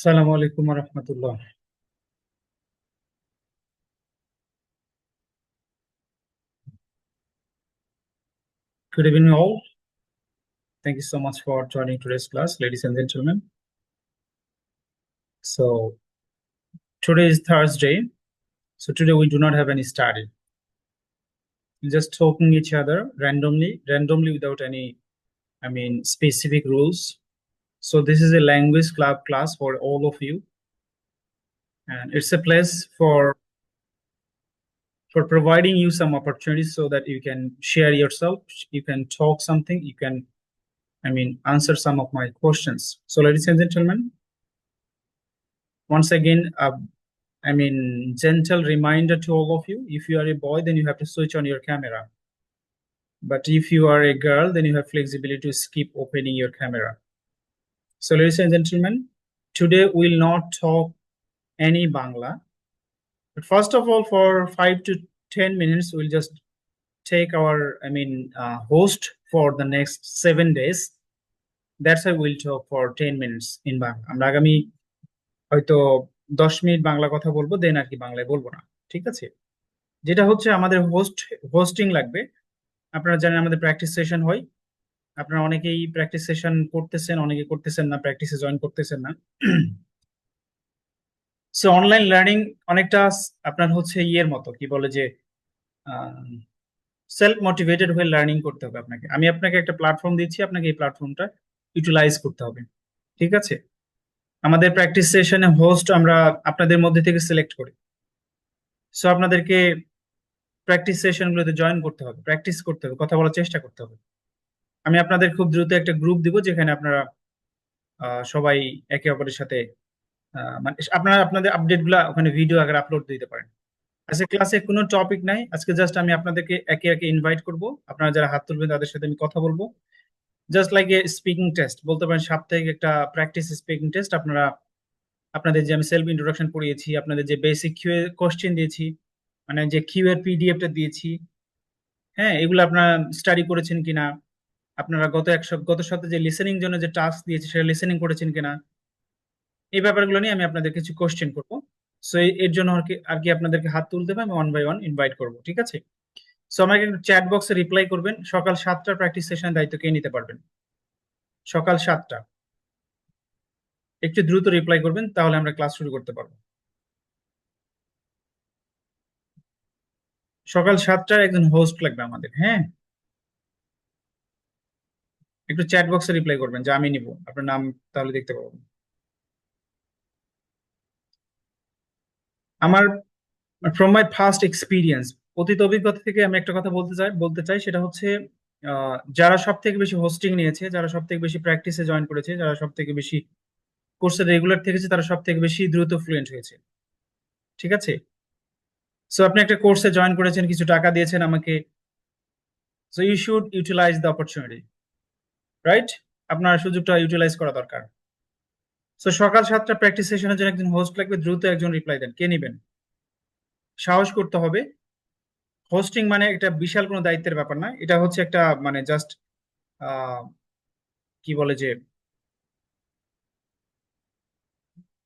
Assalamu alaikum wa rahmatullah. Good evening, all. Thank you so much for joining today's class, ladies and gentlemen. So, today is Thursday. So, today we do not have any study. We're just talking each other randomly without any, specific rules. So, this is a language club class for all of you. And it's a place for providing you some opportunities so that you can share yourself, you can talk something, you can, answer some of my questions. So, ladies and gentlemen, once again, gentle reminder to all of you. If you are a boy, then you have to switch on your camera. But if you are a girl, then you have flexibility to skip opening your camera. So, ladies and gentlemen, today we'll not talk any Bangla. But first of all, for 5 to 10 minutes, we'll just take our, host for the next 7 days. That's why we'll talk for 10 minutes in Bangla. আমরা আগামী হয়তো 10 minute Bangla কথা বলবো, দেন আর কি বাংলায় বলবো না, ঠিক আছে? যেটা হচ্ছে আমাদের হোস্টিং লাগবে। আপনারা জানেন আমাদের প্র্যাকটিস সেশন হয়। আপনারা অনেকেই প্র্যাকটিস সেশন করতেছেন, অনেকে করতেছেন না, প্র্যাকটিসে জয়েন করতেছেন না। সো অনলাইন লার্নিং অনেকটা আপনার হচ্ছে ইয়ের মতো, কি বলে যে সেলফ মোটিভেটেড হয়ে লার্নিং করতে হবে আপনাকে। আমি আপনাকে একটা প্ল্যাটফর্ম দিচ্ছি, আপনাকে এই প্ল্যাটফর্মটা ইউটিলাইজ করতে হবে, ঠিক আছে? আমাদের প্র্যাকটিস সেশনে হোস্ট আমরা আপনাদের মধ্যে থেকে সিলেক্ট করি। সো আপনাদেরকে প্র্যাকটিস সেশনগুলোতে জয়েন করতে হবে, প্র্যাকটিস করতে হবে, কথা বলার চেষ্টা করতে হবে। আমি আপনাদের খুব দ্রুত একটা গ্রুপ দিব, যেখানে আপনারা সবাই একে অপরের সাথে মানে আপনারা আপনাদের আপডেট গুলা ওখানে ভিডিও আকারে আপলোড দিতে পারেন। আজকে ক্লাসে কোনো টপিক নাই, আজকে জাস্ট আমি আপনাদেরকে একে একে ইনভাইট করব। আপনারা যারা হাত তুলবেন তাদের সাথে আমি কথা বলবো, just like a speaking test বলতে পারেন, সাপ্তাহিক একটা প্র্যাকটিস স্পিকিং টেস্ট। আপনারা আপনাদের যে আমি সেলফ ইন্ট্রোডাকশন পড়িয়েছি, আপনাদের যে বেসিক কিউ কোশ্চেন দিয়েছি, মানে যে কিউ এর পিডিএফটা দিয়েছি, হ্যাঁ, এগুলো আপনারা স্টাডি করেছেন কিনা, আপনারা গত সপ্তাহে যে লিসেনিং জন্য যে টাস্ক দিয়েছে সেটা লিসেনিং করেছেন কিনা, এই ব্যাপারগুলো নিয়ে আমি আপনাদের কিছু কোশ্চেন করবো। সো এর জন্য আর কি আপনাদেরকে হাত তুলতে হবে, আমি ওয়ান বাই ওয়ান ইনভাইট করবো, ঠিক আছে? সো আমাকে একটু চ্যাট বক্সে রিপ্লাই করবেন। সকাল 7টার প্র্যাকটিস সেশনের দায়িত্ব কে নিতে পারবেন? সকাল 7টা, একটু দ্রুত রিপ্লাই করবেন, তাহলে আমরা ক্লাস শুরু করতে পারবো। সকাল 7টার একজন হোস্ট লাগবে আমাদের, হ্যাঁ? একটু চ্যাট বক্সে রিপ্লাই করবেন যে আমি নিব, আপনার নাম তাহলে দেখতে পাবো। আমার ফ্রম মাই ফার্স্ট এক্সপিরিয়েন্স, অতীত অভিজ্ঞতা থেকে আমি একটা কথা বলতে চাই, সেটা হচ্ছে যারা সব থেকে বেশি হোস্টিং নিয়েছে, যারা সব থেকে বেশি প্র্যাকটিসে জয়েন করেছে, যারা সব থেকে বেশি কোর্সে রেগুলার থেকেছে, তারা সব থেকে বেশি দ্রুত ফ্লুয়েন্ট হয়েছে, ঠিক আছে? সো আপনি একটা কোর্সে জয়েন করেছেন, কিছু টাকা দিয়েছেন আমাকে, so you should utilize the opportunity, right? আপনার সুযোগটা ইউটিলাইজ করা দরকার। সো সকাল 7টা প্র্যাকটিস সেশনের জন্য একজন হোস্ট লাগবে, দ্রুত একজন রিপ্লাই দেন, কে নেবেন? সাহস করতে হবে। হোস্টিং মানে একটা বিশাল কোনো দায়িত্বের ব্যাপার না, এটা হচ্ছে একটা মানে জাস্ট কি বলে যে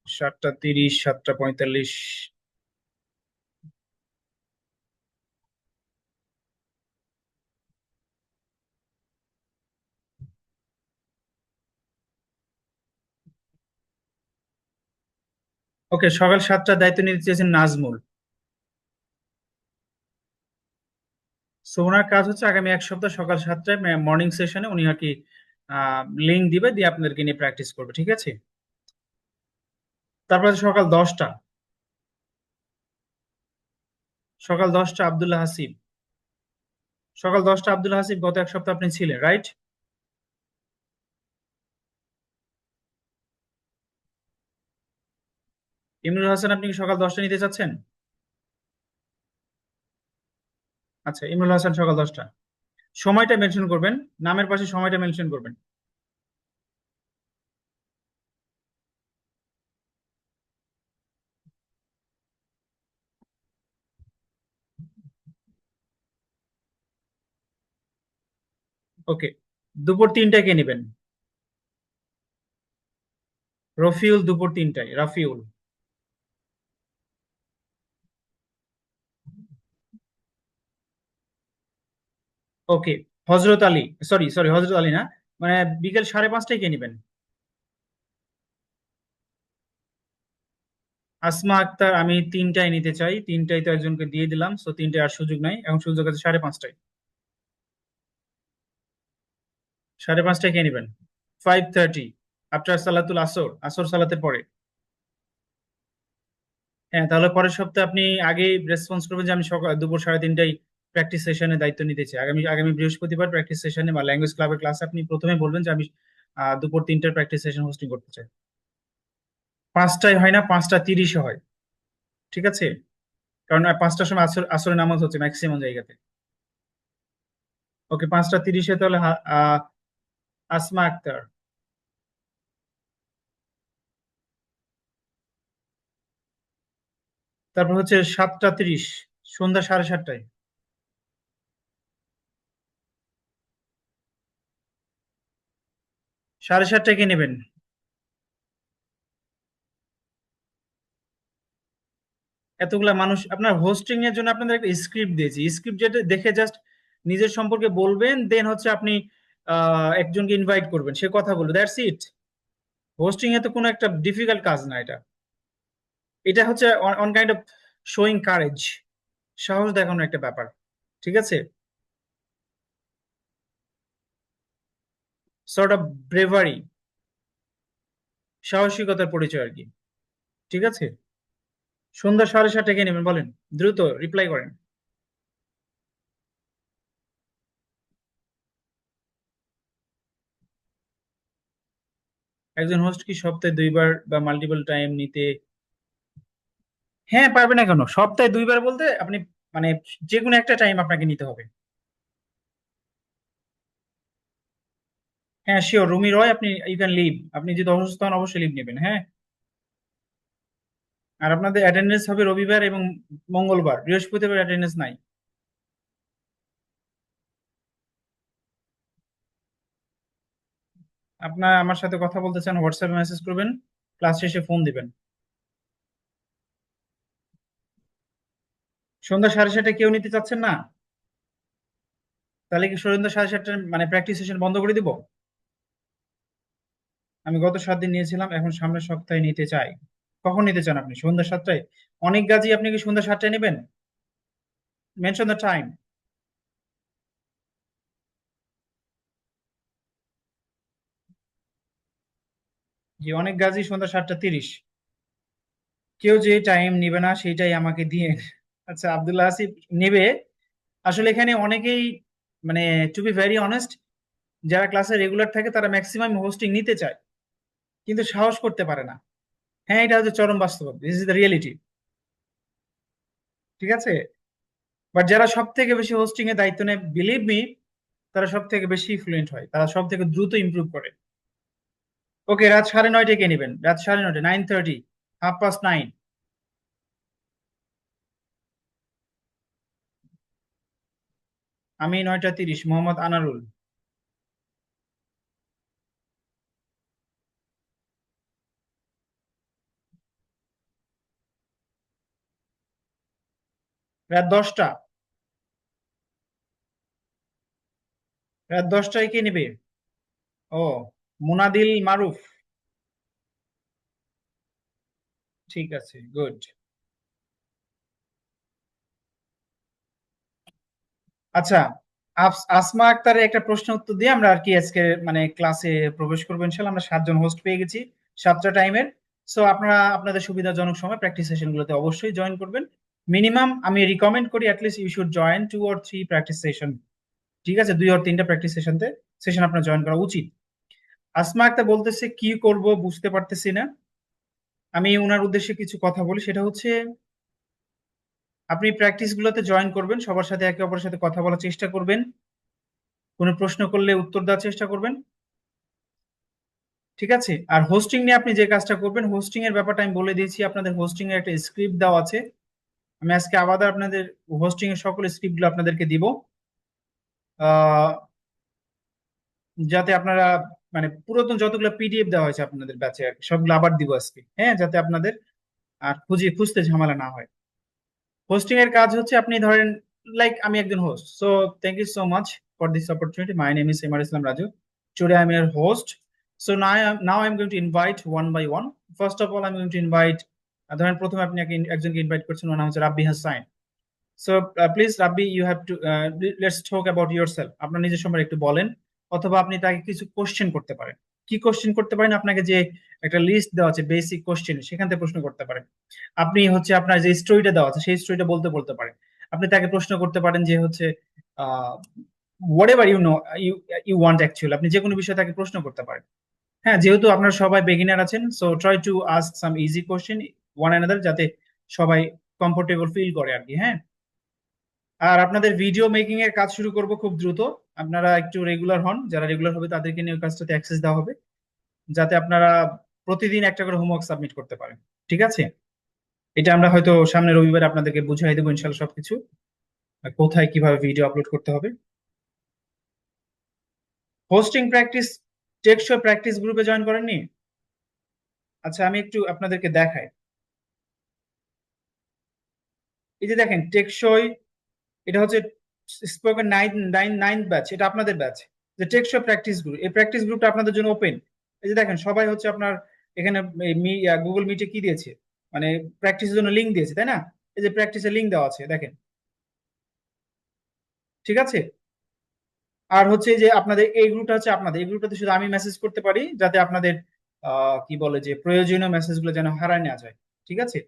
7টা 30, 7টা 45। ওকে, সকাল 7টার দায়িত্ব নিতে চেয়েছেন নাজমুল। সো ওনার কাজ হচ্ছে আগামী 1 সপ্তাহ সকাল 7টায় মর্নিং সেশনে উনি আর কি লিঙ্ক দিবে, দিয়ে আপনাদেরকে নিয়ে প্র্যাকটিস করবে, ঠিক আছে? তারপর সকাল 10টা আব্দুল্লাহ হাসিব। সকাল 10টা আব্দুল্লাহ হাসিব, গত 1 সপ্তাহ আপনি ছিলেন, রাইট? ইমরুল হাসান, আপনি কি সকাল 10টা নিতে চাচ্ছেন? আচ্ছা, ইমরুল হাসান সকাল 10টা। সময়টা মেনশন করবেন, নামের পাশে সময়টা মেনশন করবেন। ওকে, দুপুর 3টায় কে নেবেন? রফিউল দুপুর 3টায়, রাফিউল। ওকে। হজরত আলী, সরি সরি, হজরত আলী না, মানে বিকেল 5:30টায় কে নেবেন? আসমা আক্তার আমি 3টায় নিতে চাই, 3টায় তো একজনকে দিয়ে দিলাম, সো 3টায় আর সুযোগ নাই, এখন সুযোগ আছে 5:30টায়। 5:30টায় কে নেবেন? 5:30, আফটার সালাতুল আসর, আসর সালাতের পরে। হ্যাঁ, তাহলে পরের সপ্তাহে আপনি আগে রেসপন্স করবেন যে আমি সকাল দুপুর 3:30টায় প্র্যাকটিস সেশনের দায়িত্ব নিতে চাই। আগামী আগামী বৃহস্পতিবার প্র্যাকটিস সেশনে বা ল্যাঙ্গুয়েজ ক্লাবের ক্লাসে আপনি প্রথমে বলবেন যে আমি দুপুর 3টার প্র্যাকটিস সেশন হোস্টিং করতে চাই। 5টায় হয় না, 5:30-এ হয়। ঠিক আছে? কারণ 5টার সময় আসর আসরের নামাজ হচ্ছে ম্যাক্সিমাম জায়গাতে। ওকে, 5:30-এ তাহলে আসমা আক্তার। তারপর হচ্ছে 7:30, সন্ধ্যা 7:30টায়। 7:30টায় কে নেবেন? এতগুলা মানুষ, আপনার হোস্টিং এর জন্য আপনাদের একটা স্ক্রিপ্ট দিয়েছি, স্ক্রিপ্ট যেটা দেখে জাস্ট নিজের সম্পর্কে বলবেন, দেন হচ্ছে আপনি একজনকে ইনভাইট করবেন, সে কথা বলবে, দ্যাটস ইট। হোস্টিং এ তো কোনো একটা ডিফিকাল্ট কাজ না এটা। এটা হচ্ছে on kind of showing courage, সাহস দেখানোর একটা ব্যাপার। ঠিক আছে? সর্ট অফ ব্রেভারি, সাহসিকতার পরিচয় আর কি। ঠিক আছে? সন্ধ্যা 7:30টায় কে নেবেন বলেন, দ্রুত রিপ্লাই করেন। একজন হোস্ট কি সপ্তাহে 2বার বা মাল্টিপল টাইম নিতে? হ্যাঁ, পারবে না কেন, সপ্তাহে 2বার বলতে আপনি মানে যে কোনো একটা টাইম আপনাকে নিতে হবে। হ্যাঁ শিওর, রুমি রয়, আপনি ইউ ক্যান লিভ, আপনি যদি অসুস্থ হন অবশ্যই লিভ নেবেন, হ্যাঁ। আর আপনাদের অ্যাটেন্ডেন্স হবে রবিবার এবং মঙ্গলবার, বৃহস্পতিবার অ্যাটেন্ডেন্স নাই। আপনার আমার সাথে কথা বলতে চান, হোয়াটসঅ্যাপে মেসেজ করবেন, ক্লাস শেষে ফোন দিবেন। সন্ধ্যা 7:30টায় কেউ নিতে চাচ্ছেন না? তাহলে কি সন্ধ্যা 7:30টার মানে প্র্যাকটিস সেশন বন্ধ করে দিব? আমি গত 7 দিন নিয়েছিলাম, এখন সামনের সপ্তাহে নিতে চাই। কখন নিতে চান আপনি, সন্ধ্যা 7টায়? অনেক গাজী, আপনি কি সন্ধ্যা 7টায় নেবেন? Mention the time. জি, অনেক গাজী সন্ধ্যা 7:30। কেউ যে টাইম নিবে না সেইটাই আমাকে দিয়ে। আচ্ছা, আব্দুল্লাহ আসিফ নেবে। আসলে এখানে অনেকেই, মানে টু বি ভেরি অনেস্ট, যারা ক্লাসে রেগুলার থাকে তারা ম্যাক্সিমাম হোস্টিং নিতে চায়, কিন্তু সাহস করতে পারে না। হ্যাঁ, এটা হচ্ছে চরম বাস্তব, দিস ইজ দ্য রিয়েলিটি। ঠিক আছে? বাট যারা সব থেকে বেশি হোস্টিং এর দায়িত্ব নেয়, বিলিভ মি, তারা সব থেকে বেশি ফ্লুয়েন্ট হয়, তারা সব থেকে দ্রুত ইমপ্রুভ করে। ওকে, রাত 9:30টায় কে নেবেন? রাত 9:30, 9:30, 9:30। আমি 9:30, মোহাম্মদ আনারুল। রাত 10টা, রাত 10টায় কে নেবে? ও, মুনাদিল মারুফ। ঠিক আছে, গুড। আচ্ছা, আসমা আক্তারের একটা প্রশ্ন উত্তর দিয়ে আমরা আর কি আজকে মানে ক্লাসে প্রবেশ করবো ইনশাল্লাহ। আমরা 7জন হোস্ট পেয়ে গেছি, 7টা টাইমের। সো আপনারা আপনাদের সুবিধাজনক সময় প্র্যাকটিস সেশন গুলোতে অবশ্যই জয়েন করবেন। মিনিমাম আমি রিকমেন্ড করি at least you should join 2 or 3 practice session. ঠিক আছে, 2 or 3টা প্র্যাকটিস সেশন আপনার জয়েন করা উচিত। আসমা আক্তার বলতেছে কি করব বুঝতে পারতেছি না। আমি ওনার উদ্দেশ্যে কিছু কথা বলি, সেটা হচ্ছে আপনি প্র্যাকটিস গুলোতে জয়েন করবেন, সবার সাথে একে অপরের সাথে কথা বলার চেষ্টা করবেন, কোনো প্রশ্ন করলে উত্তর দেওয়ার চেষ্টা করবেন। ঠিক আছে? আর হোস্টিং নিয়ে আপনি যে কাজটা করবেন, হোস্টিং এর ব্যাপারটা আমি বলে দিয়েছি, আপনাদের হোস্টিং এর একটা স্ক্রিপ্ট দেওয়া আছে। আমি আজকে আবার আপনাদের হোস্টিং এর সকল স্ক্রিপ্ট গুলো আপনাদেরকে দিব, আহ, যাতে আপনারা মানে পুরাতন যতগুলো পিডিএফ দেওয়া হয়েছে আপনাদের ব্যাচে আর কি, সবগুলো আবার দিব আজকে, হ্যাঁ, যাতে আপনাদের আর খুঁজতে ঝামেলা না হয়। হোস্টিং এর কাজ হচ্ছে আপনি ধরেন, লাইক আমি একজন host, so thank you so much for this opportunity. My name is MR Islam Raju. Today I am your host. So now I am going to invite one by one. First of all I am going to invite, ধরেন প্রথমে আপনি একজনকে invite করছেন, ওনার নাম হচ্ছে Rabbi Hasan. So please Rabbi, you have to let's talk about yourself. আপনার নিজের সম্পর্কে একটু বলেন, অথবা আপনি তাকে কিছু কোশ্চেন করতে পারেন। কি কোশ্চেন করতে পারেন? আপনাকে যে একটা লিস্ট দেওয়া আছে বেসিক কোশ্চেন, সেখান থেকে প্রশ্ন করতে পারেন। আপনি হচ্ছে আপনার যে স্টোরিটা দেওয়া আছে সেই স্টোরিটা বলতে বলতে পারেন। আপনি তাকে প্রশ্ন করতে পারেন যে হচ্ছে whatever you know, you you want actually, আপনি যে কোনো বিষয়ে তাকে প্রশ্ন করতে পারেন। হ্যাঁ, যেহেতু আপনারা সবাই বেগিনার আছেন, so try to ask some easy question one another, যাতে সবাই কমফোর্টেবল ফিল করে আর কি। হ্যাঁ, আর আপনাদের ভিডিও মেকিং এর কাজ শুরু করব খুব দ্রুত। আপনারা একটু রেগুলার হন, যারা রেগুলার হবে তাদেরকে নিয়ে ওই কাজটাতে অ্যাক্সেস দেওয়া হবে, যাতে আপনারা প্রতিদিন একটা করে হোমওয়ার্ক সাবমিট করতে পারেন। ঠিক আছে? এটা আমরা হয়তো সামনের রবিবারে আপনাদেরকে বুঝাই দেবো ইনশাল্লাহ সবকিছু, আর কোথায় কিভাবে ভিডিও আপলোড করতে হবে। হোস্টিং প্র্যাকটিস, টেকশো প্র্যাকটিস গ্রুপে জয়েন করেননি? আচ্ছা, আমি একটু আপনাদেরকে দেখাই। এই যে দেখেন টেকসই, এটা হচ্ছে স্পোকেন নাইন ব্যাচ, এটা আপনাদের ব্যাচ। যে টেকসো প্র্যাকটিস গ্রুপ, এই প্র্যাকটিস গ্রুপটা আপনাদের জন্য ওপেন। এই যে দেখেন সবাই হচ্ছে আপনার এখানে গুগল মিটে কি দিয়েছে, মানে প্র্যাকটিসের জন্য লিঙ্ক দিয়েছে, তাই না? এই যে প্র্যাকটিসের লিঙ্ক দেওয়া আছে দেখেন। ঠিক আছে? আর হচ্ছে যে আপনাদের এই গ্রুপটা হচ্ছে আপনাদের, এই গ্রুপটাতে শুধু আমি মেসেজ করতে পারি, যাতে আপনাদের কি বলে যে প্রয়োজনীয় মেসেজগুলো যেন হারায় না যায়। ঠিক আছে?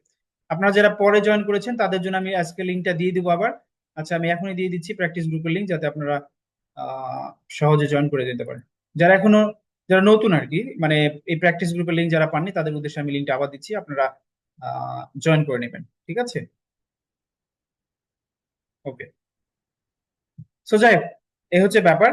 আপনারা যারা পরে জয়েন করেছেন তাদের জন্য আমি আজকে লিঙ্কটা দিয়ে দিব আবার। আচ্ছা, আমি এখনই দিয়ে দিচ্ছি প্র্যাকটিস গ্রুপের লিঙ্ক, যাতে আপনারা আহ সহজে জয়েন করে দিতে পারেন। যারা এখনো, যারা নতুন আর কি, মানে এই প্র্যাকটিস গ্রুপের লিঙ্ক যারা পাননি, তাদের উদ্দেশ্যে আমি লিঙ্কটা আবার দিচ্ছি, আপনারা জয়েন করে নেবেন। ঠিক আছে? ওকে, সো যাই হোক, এই হচ্ছে ব্যাপার।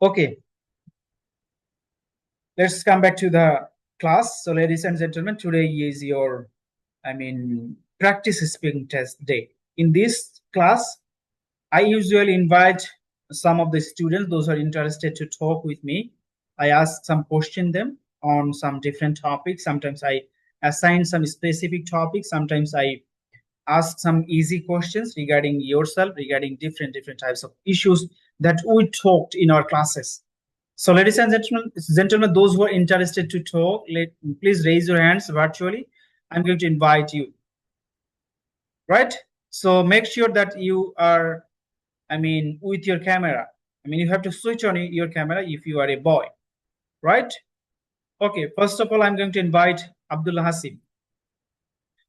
ওকে, let's come back to the class. So, ladies and gentlemen, today is your, practice speaking test day. In this class, I usually invite some of the students, those who are interested to talk with me. I ask some question them on some different topics. Sometimes I assign some specific topics. Sometimes I ask some easy questions regarding yourself, regarding different types of issues that we talked in our classes. So, ladies and gentlemen, those who are interested to talk, please raise your hands virtually. I'm going to invite you. Right? So make sure that you are, with your camera. You have to switch on your camera if you are a boy. Right? Okay. First of all, I'm going to invite Abdullah Hasim.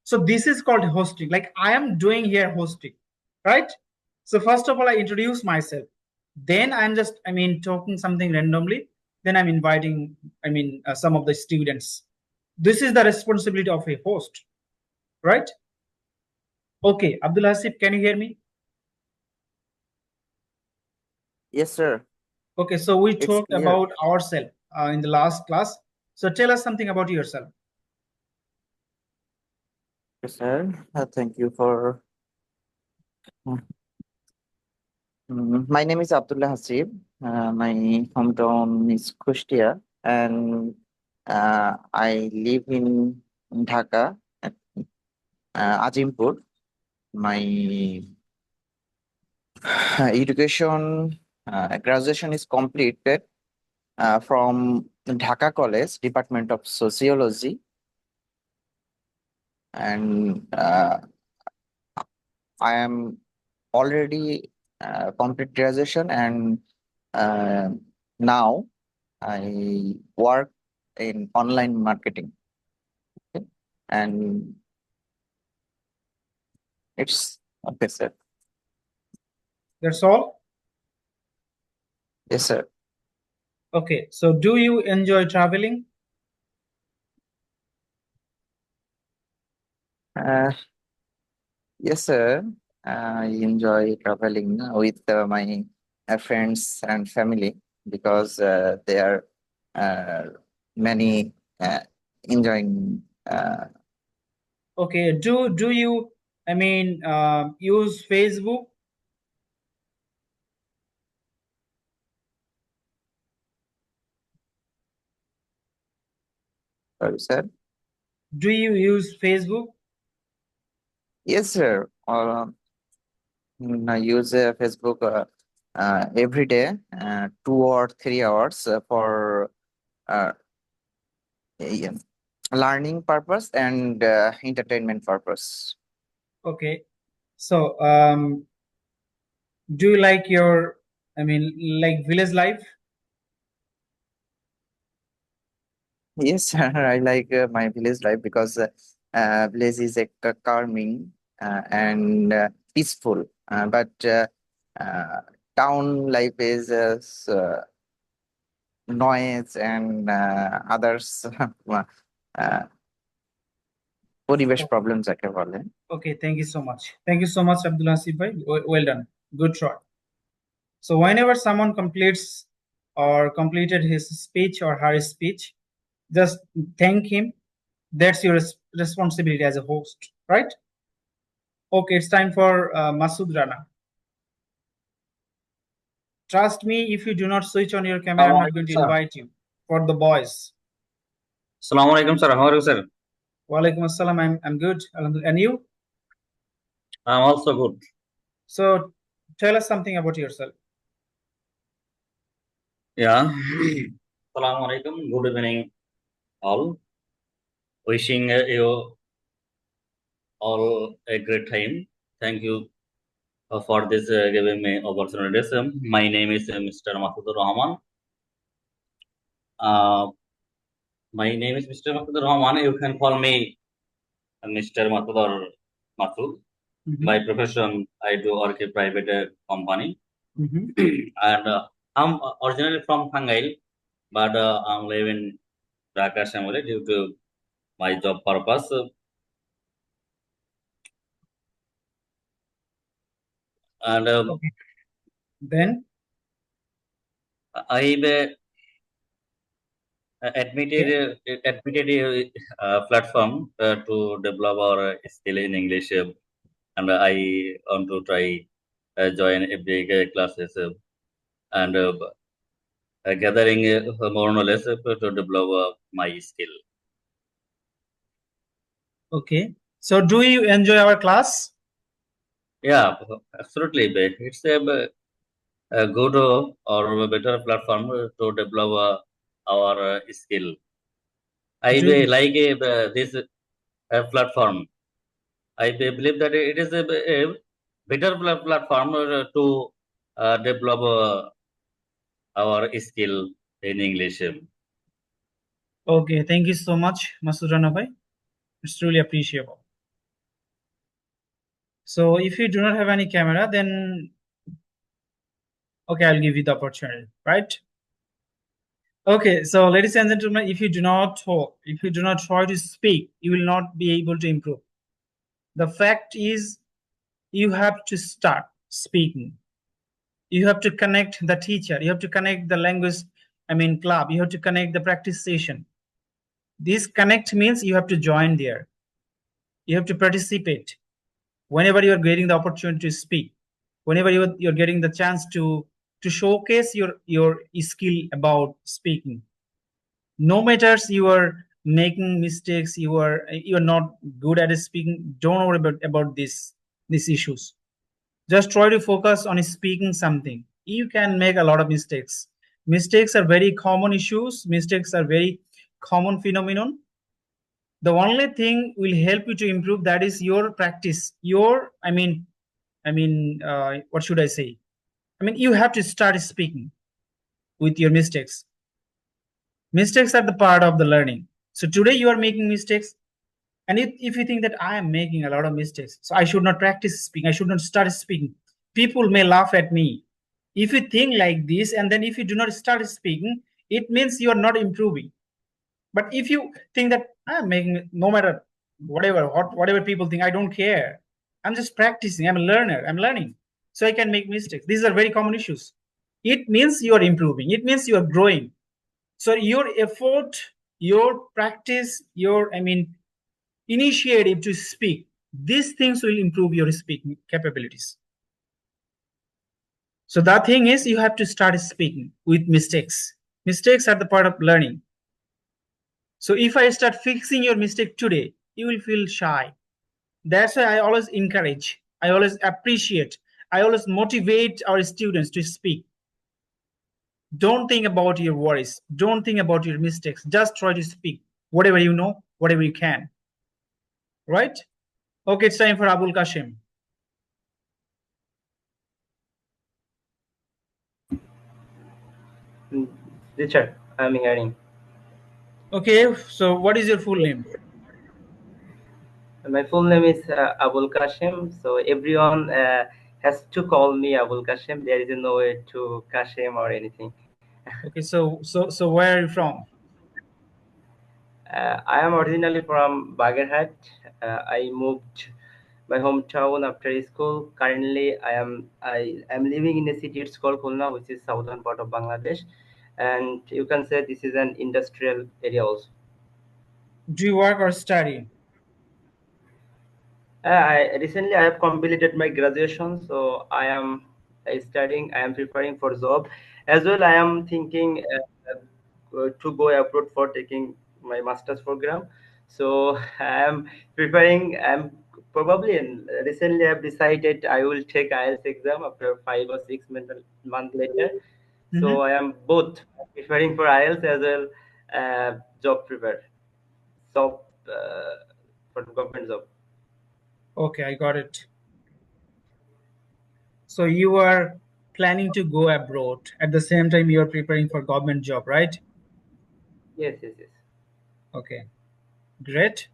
So this is called hosting. Like I am doing here hosting. Right? So first of all, I introduce myself. Then I'm just, talking something randomly. Then I'm inviting, some of the students. This is the responsibility of a host, right? Okay, Abdul Hasib, can you hear me? Yes, sir. Okay, so we It's talked clear. about ourselves in the last class. So tell us something about yourself. Yes, sir. Thank you for. My name is Abdullah Hasib. My hometown is Kushtia, and I live in Dhaka, Ajimpur. My education, graduation is completed from Dhaka College, Department of Sociology, and I am already complete graduation, and now I work in online marketing. Okay? And it's okay, sir. That's all? Yes, sir. Okay, so do you enjoy traveling? Uh, yes, sir. I enjoy traveling with my friends and family because there are many enjoying Okay. Do you, use Facebook? Sorry, sir. Do you use Facebook? Yes, sir. I use Facebook every day, 2 or 3 hours for uh, yeah, learning purpose and entertainment purpose. Okay. So, do you like your, like village life? Yes, sir. I like my village life because village is calming and peaceful. But uh, town life is noise and others uh, পরিবেশ Okay. Problem যাকে বলে। Okay. Thank you so much. Thank you so much, Abdul Hasib bhai. Well done. Good try. So whenever someone completes or completed his speech or her speech, just thank him. That's your responsibility as a host, right? Okay, it's time for Masood Rana. Trust me, if you do not switch on your camera, I'm not Assalamualaikum, going to sir. invite you. For the boys. Assalamualaikum, sir. How are you, sir? Walaikum assalam. I'm good. And you? I'm also good. So tell us something about yourself. Yeah. Assalamualaikum. Good evening, all. Wishing you all a great time. Thank you for this giving me opportunities. My name is Mr. Mahfudur Rahman. My name is Mr. Mahfudur Rahman. You can call me Mr. Mahfudur Mahfud. By profession, I do work a private company. And I'm originally from Pangail, but I'm living in Dhaka Shamoli due to my job purpose. And Okay. Then I've admitted a platform to develop our skill in English, and I want to try join every classes and gathering more knowledge to develop my skill. okay. So do you enjoy our class? Yeah, absolutely. It's a good or a better platform to develop our skill. I Do you? like this platform. I believe that it is a better platform to develop our skill in English. Okay. Thank you so much, Masood Rana bhai. It's truly appreciable. So if you do not have any camera, then okay, I'll give you the opportunity, right? Okay, so ladies and gentlemen, if you do not talk, if you do not try to speak, you will not be able to improve. The fact is, you have to start speaking. You have to connect the teacher. You have to connect the language, club. You have to connect the practice session. This connect means you have to join there. You have to participate. Whenever you are getting the opportunity to speak, whenever you're getting the chance to showcase your skill about speaking, no matters you are making mistakes, you're not good at speaking, don't worry about these issues. Just try to focus on speaking something. You can make a lot of mistakes. Mistakes are very common issues. Mistakes are very common phenomenon. The only thing will help you to improve, that is your practice, your what should I say, you have to start speaking with your mistakes. Mistakes are the part of the learning. So today you are making mistakes, and if you think that I am making a lot of mistakes, so I should not practice speaking, I should not start speaking, people may laugh at me. If you think like this, and then if you do not start speaking, it means you are not improving. But if you think that I'm making, no matter whatever people think, I don't care, I'm just practicing, I'm a learner, I'm learning, so I can make mistakes. These are very common issues. It means you are improving, it means you are growing. So your effort, your practice, initiative to speak. These things will improve your speaking capabilities. So the thing is, you have to start speaking with mistakes. Mistakes are the part of learning. So if I start fixing your mistake today, you will feel shy. That's why I always encourage, I always appreciate, I always motivate our students to speak. Don't think about your worries. Don't think about your mistakes. Just try to speak whatever you know, whatever you can. Right? Okay, it's time for Abul Kashim. Teacher, I'm hearing. Okay, so what is your full name? My full name is Abul Kashim. So everyone has to call me Abul Kashim. There is no way to Kashim or anything. Okay, so where are you from? I am originally from Bagerhat. I moved my hometown after school. Currently, I am living in a city. It's called Khulna, which is southern part of Bangladesh, and you can say this is an industrial area also. Do you work or study? Recently I have completed my graduation, so I am studying. I am preparing for job as well. I am thinking to go abroad for taking my master's program. So I am preparing. I'm probably recently I have decided I will take IELTS exam after 5 or 6 months later. So I am both preparing for IELTS as well job prepare. So for government job. Okay, I got it. So you are planning to go abroad. At the same time, you are preparing for government job, right? Yes. Okay, great.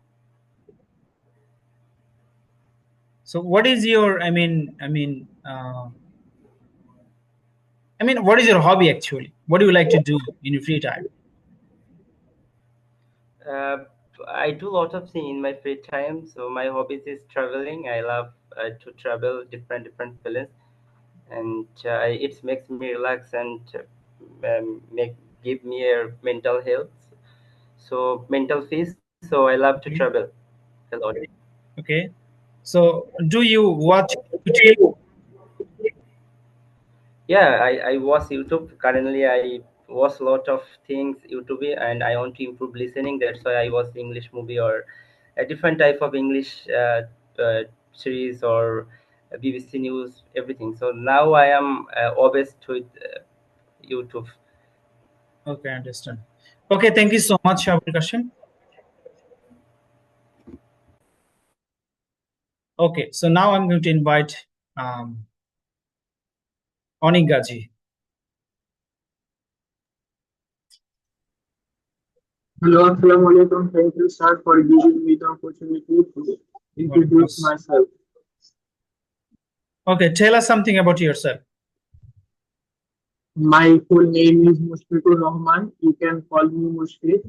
So what is your, what is your hobby actually? What do you like to do in your free time? Uh, I do a lot of things in my free time. So my hobbies is traveling. I love to travel different places, and it makes me relax and make give me a mental health. So mental peace. So I love to Okay. travel a lot. Okay. So do you watch YouTube? Yeah, I watch YouTube. Currently, I watch a lot of things YouTube, and I want to improve listening. That's why I watch English movie or a different type of English series or BBC News, everything. So now I am obsessed with YouTube. Okay, I understand. Okay, thank you so much, Abul Kashim. Okay, so now I'm going to invite Onik Gaji. Hello, Assalamu alaikum. Thank you, sir, for giving me the opportunity to introduce myself. Okay, tell us something about yourself. My full name is Mushfiqur Rahman. You can call me Mushfiq.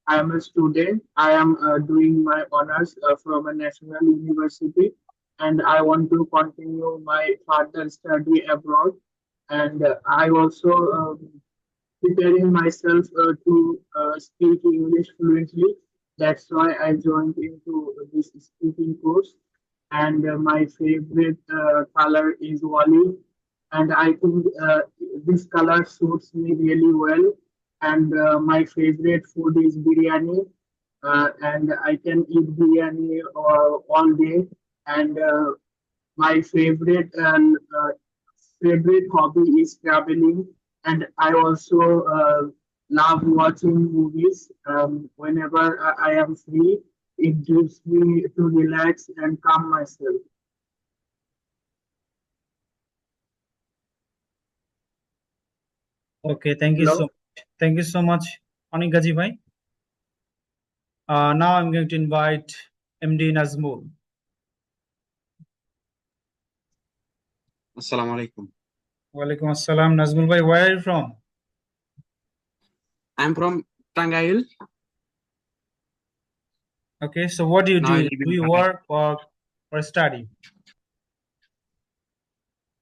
I am a student. I am doing my honors from a national university, and I want to continue my further study abroad. And I also preparing myself to speak English fluently. That's why I joined into this speaking course. And my favorite color is Wali, and I think this color suits me really well. And my favorite food is biryani, and I can eat biryani all day. And my favorite hobby is traveling, and I also love watching movies whenever I am free. It gives me to relax and calm myself. Okay, thank you Hello? so much. Thank you so much, Onik Gaji bhai. Now I'm going to invite MD Nazmul. Assalamu alaikum. Walaikum assalam, Nazmul bhai. Where are you from? I'm from Tangail. Okay, so what do you Now I do? live in Do you Dhaka. work or study?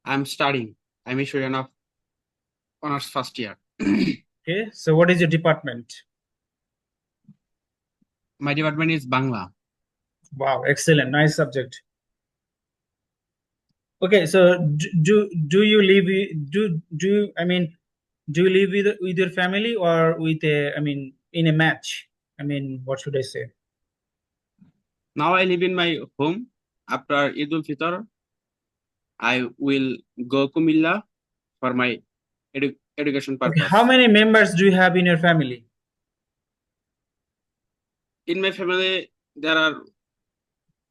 I'm studying. I'm a student of honors first year. Okay, so what is your department? My department is Bangla. Wow, excellent, nice subject. Okay, so do you live I mean, do you live with your family or with a, I mean, in a match? I mean, what should I say? Now I live in my home. After Eid ul Fitr, I will go Kumilla for my education Okay, how purpose. many members do you have in your family? In my family, there are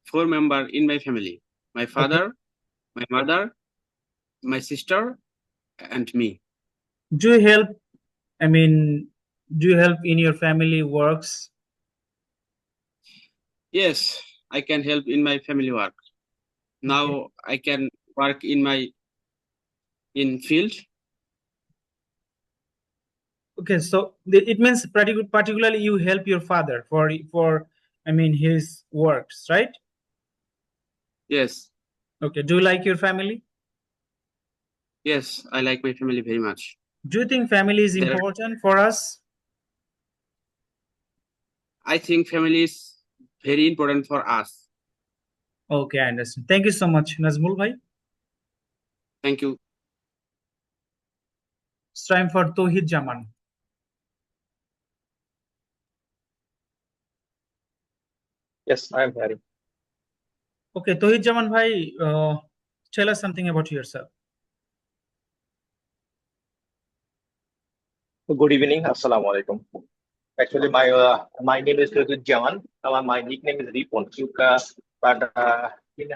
4 members in my family: my Okay, father, my mother, my sister, and me. do you help? I mean, do you help in your family works? Yes, I can help in my family work. Okay, Now I can work in field. okay, so it means particularly you help your father for I mean his works, right? Yes, Okay, do you like your family? yes, I like my family very much. Do you think family is There, important for us? I think family is very important for us. Okay, I understand. Thank you so much, Nazmul bhai. Thank you. It's time for Tohid Jaman. Yes, I am hearing. Okay, Tohid Jaman bhai, tell us something about yourself. Good evening. Assalamu alaikum. Actually, my name is Jaman. My nickname is Ripon. But in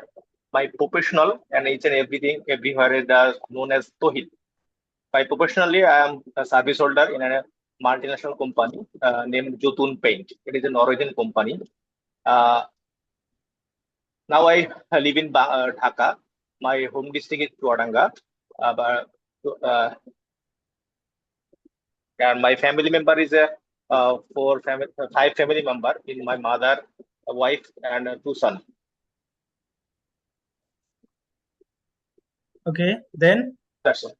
my professional and each and everything, everywhere is known as Tohid. By professionally, I am a service holder in a multinational company named Jotun Paint. It is a Norwegian company. Uh, Now I live in Dhaka. My home district is Chuadanga. But and my family member is a five family member in my mother, a wife, and two sons. Okay, then That's all.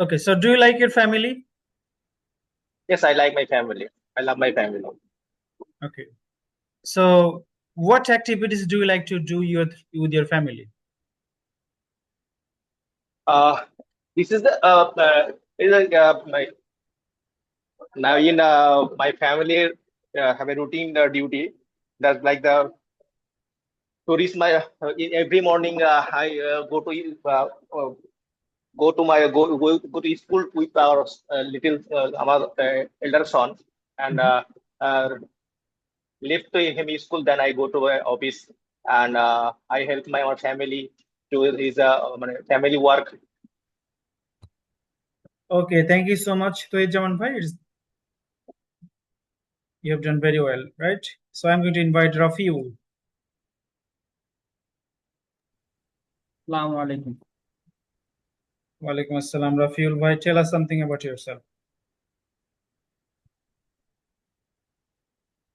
okay. So do you like your family? Yes, I like my family. I love my family. Okay. So what activities do you like to do with your family? Uh, this is the is a, my now in my family have a routine duty. That's like the to reach my every morning. I go to my go to school with our little our elder son and Mhm. uh, left to him school. Then I go to my office and I help my own family to his family work. Okay, thank you so much, Tohid Jaman bhai. You have done very well, right? So I'm going to invite Rafiul. Assalamu alaikum. Walaikum assalam, Rafiul bhai. Tell us something about yourself.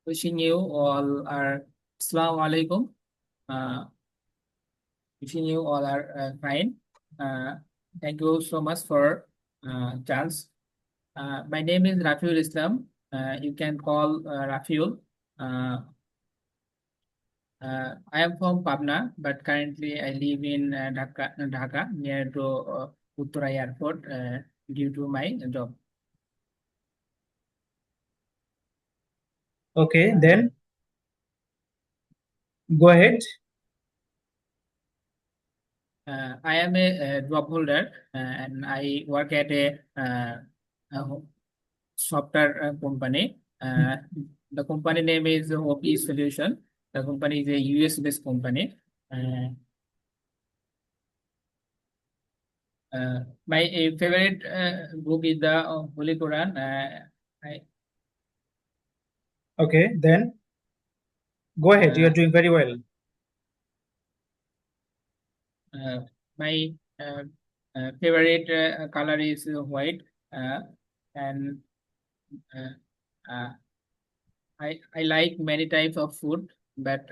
Wishing you all are Assalamu alaikum. Uh, Wishing you all are fine. Thank you so much for chance. My name is Rafiul Islam. You can call Rafiul. I am from Pabna, but currently I live in Dhaka near to Uttara Airport due to my job. Okay, then go ahead. I am a job holder and I work at a software company. The company name is OP Solution. The company is a US-based company. My favorite book is the Holy Quran. I, Okay, then go ahead. You are uh, doing very well. my favorite color is white, and uh, I like many types of food, but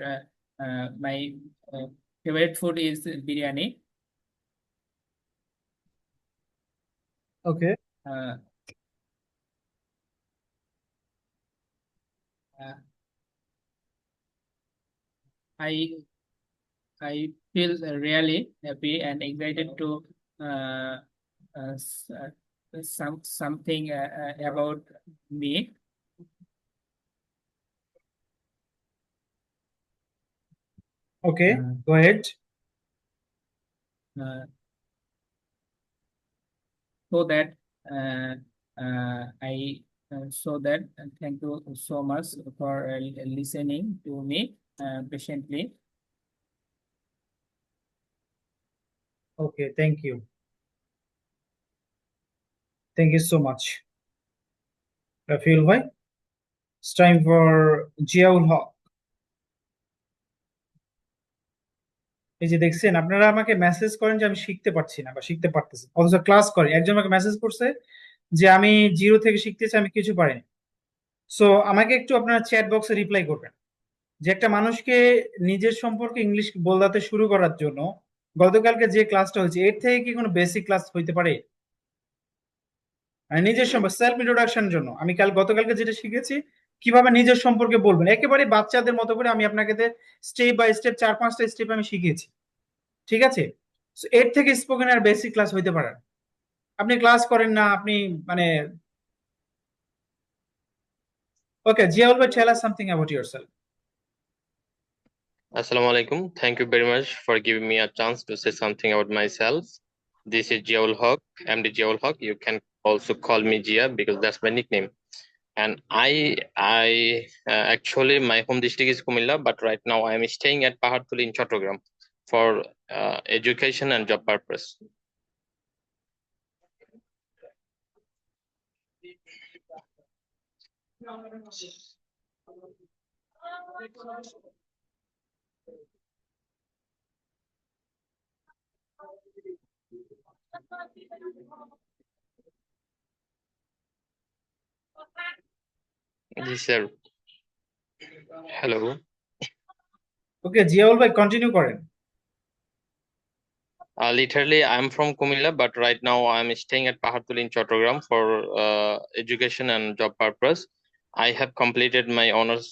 my favorite food is biryani. Okay. Uh, uh, I feel really happy and excited to something about me. Okay, go ahead. So that thank you so much for listening to me patiently. Okay, thank you. Thank you so much. Rafiul bhai, it's time for Jiaul Haq. এই যে দেখছেন, আপনারা আমাকে message করেন যে আমি শিখতে পারছি না বা শিখতে পারতেছি, অথচ ক্লাস করেন। একজন আমাকে মেসেজ করছে যে আমি জিরো থেকে শিখতেছি, আমি কিছু পারিনি। সো আমাকে একটু আপনারা চ্যাট বক্সে রিপ্লাই করবেন যে একটা মানুষকে নিজের সম্পর্কে ইংলিশ বলতে শুরু করার জন্য গতকালকে যে ক্লাসটা হয়েছে এর থেকে কি কোনো বেসিক ক্লাস হইতে পারে? নিজের সম্পর্কে সেলফ ইন্ট্রোডাকশনের জন্য আমি গতকালকে যেটা শিখেছি কিভাবে নিজের সম্পর্কে বলবেন, একেবারে বাচ্চাদের মতো করে আমি আপনাকে স্টেপ বাই স্টেপ 4-5টা স্টেপ আমি শিখিয়েছি, ঠিক আছে? এর থেকে স্পোকেন আর বেসিক ক্লাস হইতে পারে না। আপনি ক্লাস করেন না, আপনি মানে ওকে। জিয়াউল ভাই, tell us something about yourself. Assalamu alaikum. Thank you very much for giving me a chance to say something about myself. This is Jiaul Haq, MD Jiaul Haq. You can also call me Jia because that's my nickname. And I actually my home district is Kumilla, but right now I am staying at Pahartuli in Chattogram for education and job purpose. Yes, sir. Hello. Okay, Ziaul ভাই continue করেন। Literally, I'm from Kumilla, but right now I'm staying at Pahartuli in Chattogram for education and job purpose. I have completed my honors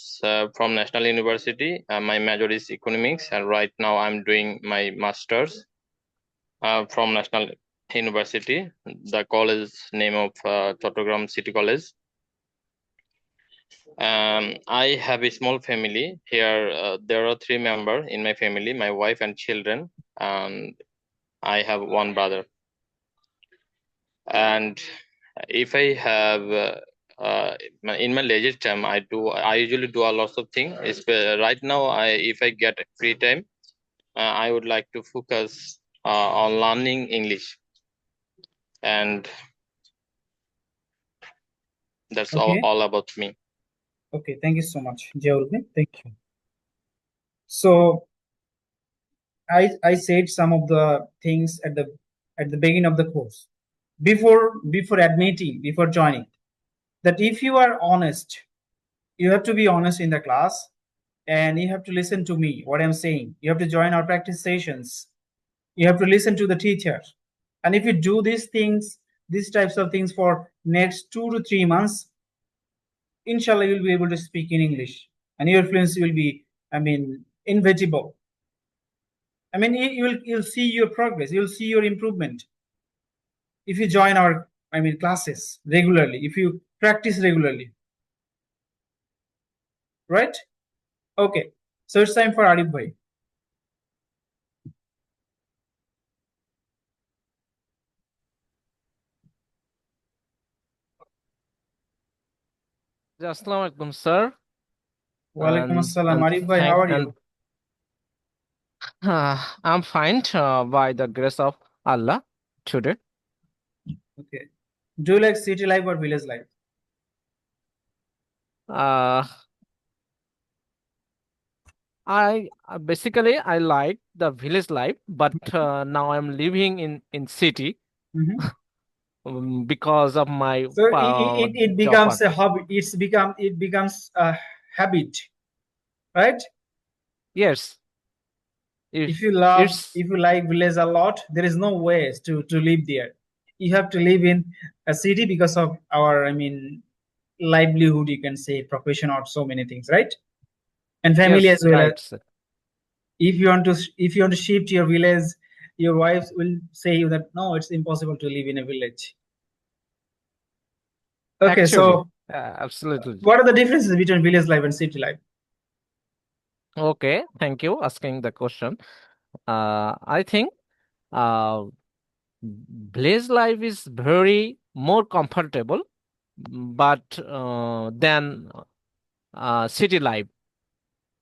from National University. My major is economics, and right now I'm doing my masters from National University. The college name of Chattogram City College. I have a small family here. There are 3 members in my family: my wife and children, and I have one brother. And if I have in my leisure time, I usually do a lot of things. Right now, if I get free time, I would like to focus on learning English, and that's Okay. all about me. Okay, thank you so much, Jiaul bhai. Thank you. So I said some of the things at the beginning of the course before admitting, before joining, that if you are honest, you have to be honest in the class and you have to listen to me, what I'm saying. You have to join our practice sessions. You have to listen to the teacher. And if you do these things, these types of things for next 2 to 3 months, inshallah, you'll be able to speak in English and your fluency will be, inevitable. You'll see your progress, you'll see your improvement if you join our classes regularly, if you practice regularly, right? Okay, so it's time for Arif bhai. Assalamu alaikum, sir. Walaikum And- assalam. and Arif bhai, how are thank- you? I'm fine by the grace of Allah today. Okay. Do you like city life or village life? I basically I like the village life, but now I'm living in city because of my So it job becomes part. a hobby. It becomes a habit, right? Yes. If you love, it's- if you like village a lot, there is no ways to live there. You have to live in a city because of our, livelihood, you can say, profession or so many things, right? And family Yes, as well. right, sir. if you want to shift your village, your wife will say you that no, it's impossible to live in a village. Okay, Actually, so absolutely. what are the differences between village life and city life? Okay, thank you asking the question. I think village life is very more comfortable, but than city life,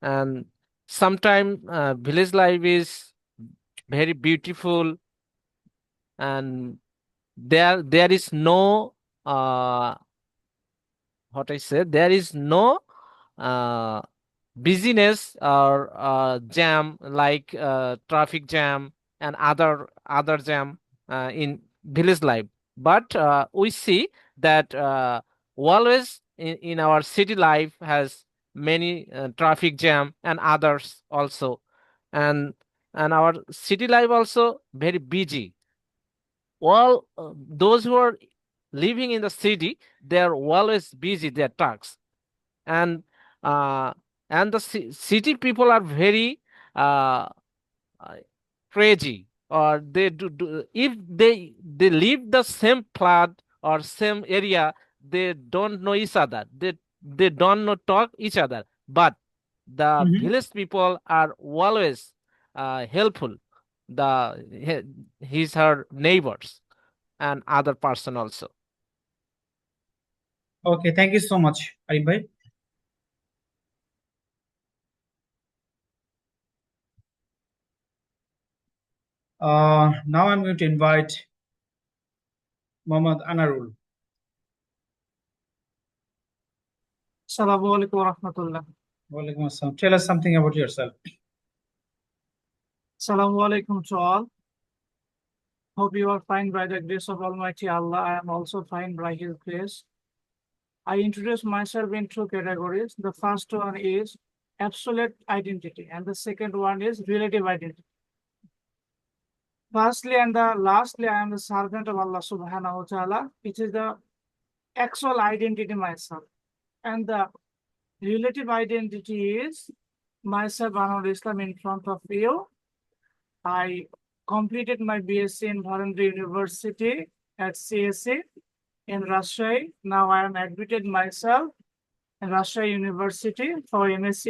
and sometimes village life is very beautiful, and there is no what I said, there is no uh, busyness or jam like traffic jam and other jam in village life. But we see that always in our city life has many traffic jam and others also, and our city life also very busy. All those who are living in the city, they are always busy their tasks, and uh, the city people are very uh, uh, crazy, or they do if they live the same flat or same area, they don't know each other, they don't know talk each other, but the village people are always helpful his her neighbors and other person also. Okay, thank you so much, Arif bhai. Now I'm going to invite Mohammad Anarul. Assalamu alaikum wa rahmatullah. Walaikum assalam. Tell us something about yourself. Assalamu alaikum to all. Hope you are fine by the grace of Almighty Allah. I am also fine by His grace. I introduce myself in two categories. The first one is absolute identity, and the second one is relative identity. Firstly and lastly, I am the servant of Allah subhanahu wa ta'ala, which is the actual identity myself. And the relative identity is myself, Anwar Islam, in front of you. I completed my BSc in Bharandri University at CSE in Rajshahi. Now I am admitted myself in Rajshahi University for MSc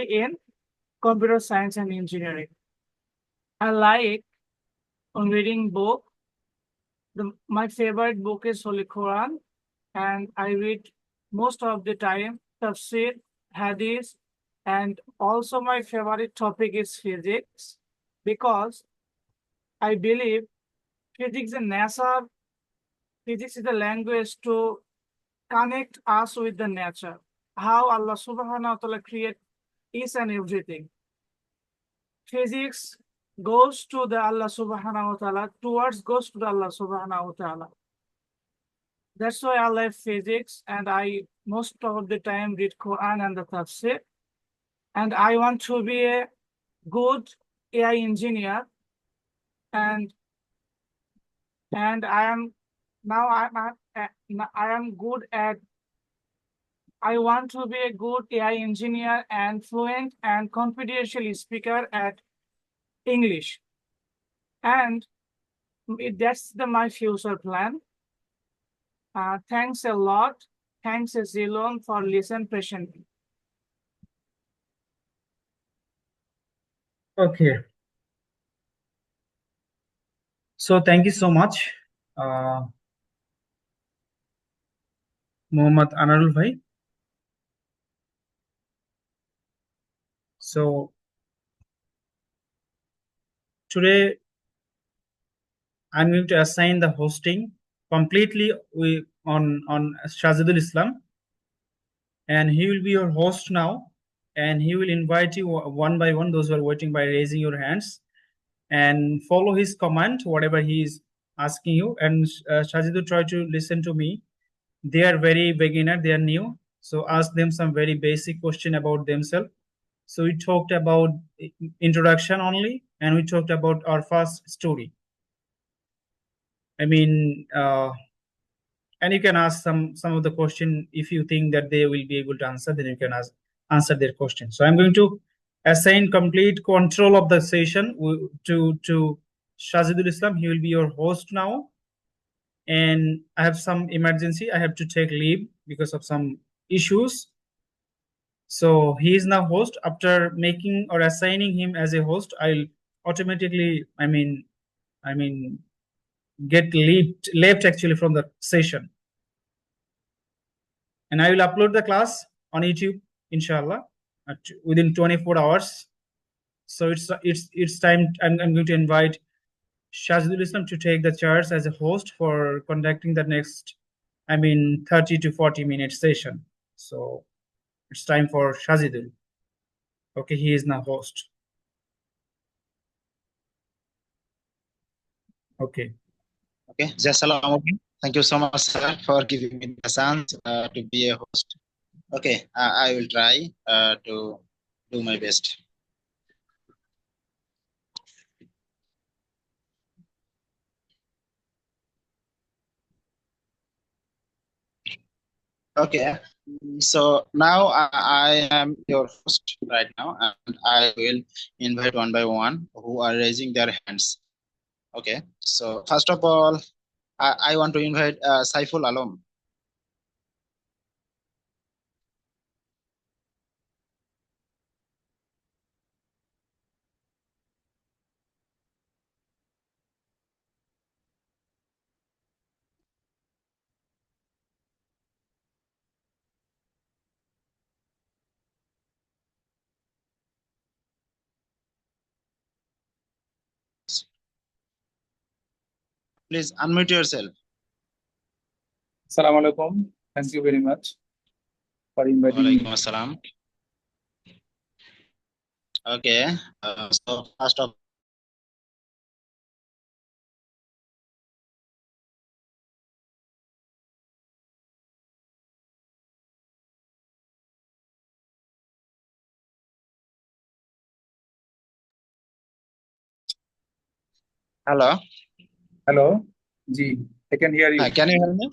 in Computer Science and Engineering. I like on reading book. My favorite book is Holy Quran, and I read most of the time Tafsir, Hadith, and also my favorite topic is physics, because I believe physics and nature, physics is the language to connect us with the nature, how Allah subhanahu wa ta'ala create each and everything. Physics goes to the Allah subhanahu wa ta'ala, goes to the Allah subhanahu wa ta'ala. That's why I love physics, and I most of the time read Quran and the Tafsir. And I want to be a good AI engineer, and I am now I am good at. I want to be a good AI engineer and fluent and confidential speaker at English, and that's my future plan. Thanks a lot. Thanks a zillion for listening patiently. Okay. So thank you so much, Mohammad Anarul bhai. So today I'm going to assign the hosting completely on Shazidul Islam, and he will be your host now, and he will invite you one by one, those who are waiting, by raising your hands, and follow his command, whatever he is asking you. And Shazidul, try to listen to me. They are very beginner, they are new, so ask them some very basic question about themselves. So we talked about introduction only, and we talked about our first story. I mean, and you can ask some of the question. If you think that they will be able to answer, then you can answer their question. So I'm going to assign complete control of the session to Shazidul Islam. He will be your host now. And I have some emergency. I have to take leave because of some issues. So he is now host. After making or assigning him as a host, I'll automatically, get left actually from the session. And I will upload the class on YouTube, inshallah, within 24 hours. So it's time. I'm going to invite Shazidul Islam to take the charge as a host for conducting the next, 30 to 40 minute session. So it's time for Shazidul. Okay, he is now host. Okay. Okay, Assalamualaikum. Thank you so much, sir, for giving me the chance to be a host. Okay, I will try to do my best. Okay, so now I am your host right now, and I will invite one by one who are raising their hands. Okay, so first of all, I want to invite Saiful Alam. Please unmute yourself. Assalamu alaikum. Thank you very much for inviting me. Walaikum assalam. Okay, so first of hello. Hello. Ji, I can hear you. Can you hear me?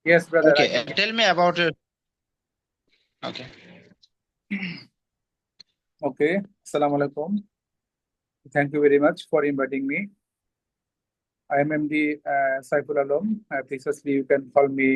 Yes, brother. Okay, tell me about it. Okay. Okay. Assalamu alaikum. Thank you very much for inviting me. I am MD Saiful Alam. Previously, you can call me